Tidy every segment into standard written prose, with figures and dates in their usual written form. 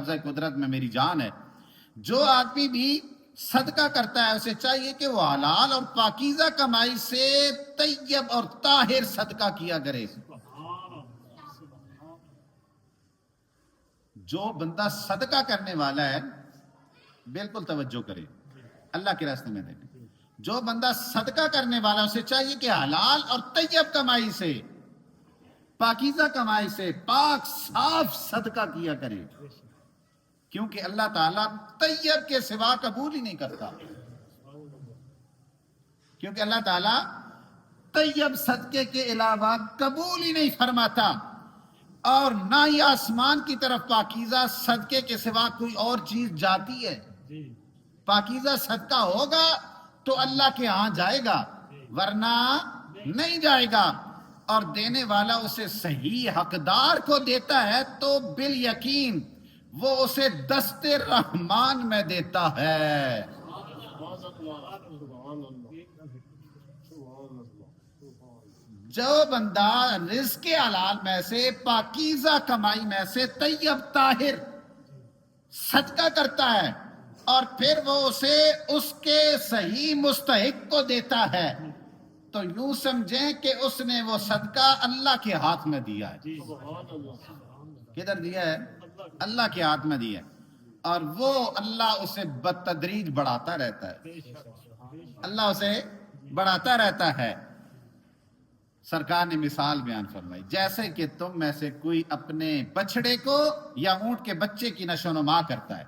قبضہ قدرت میں میری جان ہے. جو آدمی بھی صدقہ کرتا ہے اسے چاہیے کہ وہ حلال اور پاکیزہ کمائی سے طیب اور طاہر صدقہ کیا کرے. جو بندہ صدقہ کرنے والا ہے بالکل توجہ کرے، اللہ کے راستے میں دے. جو بندہ صدقہ کرنے والا اسے چاہیے کہ حلال اور طیب کمائی سے، پاکیزہ کمائی سے پاک صاف صدقہ کیا کرے، کیونکہ اللہ تعالیٰ طیب کے سوا قبول ہی نہیں کرتا. کیونکہ اللہ تعالیٰ طیب صدقے کے علاوہ قبول ہی نہیں فرماتا، اور نہ ہی آسمان کی طرف پاکیزہ صدقے کے سوا کوئی اور چیز جاتی ہے. پاکیزہ صدقہ ہوگا تو اللہ کے ہاں جائے گا، ورنہ نہیں جائے گا. اور دینے والا اسے صحیح حقدار کو دیتا ہے تو بالیقین وہ اسے دست رحمان میں دیتا ہے. جو بندہ رزق حلال میں سے، پاکیزہ کمائی میں سے طیب طاہر صدقہ کرتا ہے اور پھر وہ اسے اس کے صحیح مستحق کو دیتا ہے، تو یوں سمجھیں کہ اس نے وہ صدقہ اللہ کے ہاتھ میں دیا ہے. کدھر دیا ہے؟ اللہ کے ہاتھ میں دیا ہے. اور وہ اللہ اسے بتدریج بڑھاتا رہتا ہے، اللہ اسے بڑھاتا رہتا ہے. سرکار نے مثال بیان فرمائی، جیسے کہ تم میں سے کوئی اپنے بچڑے کو یا اونٹ کے بچے کی نشو نما کرتا ہے.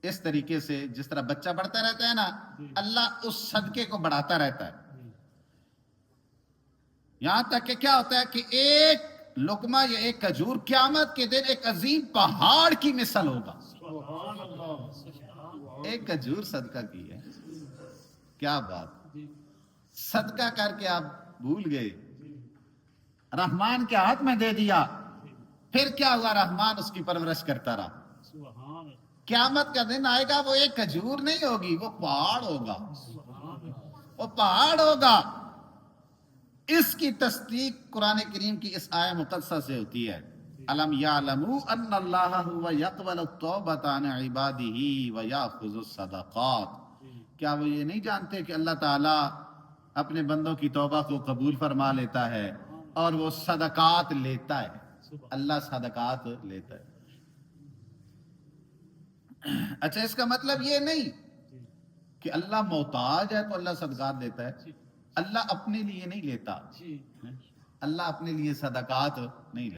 اس طریقے سے جس طرح بچہ بڑھتا رہتا ہے نا، اللہ اس صدقے کو بڑھاتا رہتا ہے، یہاں تک کہ کیا ہوتا ہے کہ ایک لقمہ یا ایک کھجور قیامت کے دن ایک عظیم پہاڑ کی مثل ہوگا. ایک کھجور صدقہ کی ہے، کیا بات. صدقہ کر کے آپ بھول گئے، رحمان کے ہاتھ میں دے دیا، پھر کیا ہوا؟ رحمان اس کی پرورش کرتا رہا. قیامت کا دن آئے گا، وہ ایک کھجور نہیں ہوگی، وہ پہاڑ ہوگا، وہ پہاڑ ہوگا. اس کی تصدیق قرآن کریم کی اس آیہ مقدسہ سے ہوتی ہے، الم یعلموا ان اللہ هو یقبل التوبۃ عن عبادہ ویأخذ الصدقات. کیا وہ یہ نہیں جانتے کہ اللہ تعالیٰ اپنے بندوں کی توبہ کو قبول فرما لیتا ہے اور وہ صدقات لیتا ہے. اللہ صدقات لیتا ہے. اچھا، اس کا مطلب یہ نہیں کہ اللہ محتاج ہے تو اللہ صدقات دیتا ہے. اللہ اپنے لیے نہیں لیتا، اللہ اپنے لیے صدقات نہیں لیتا.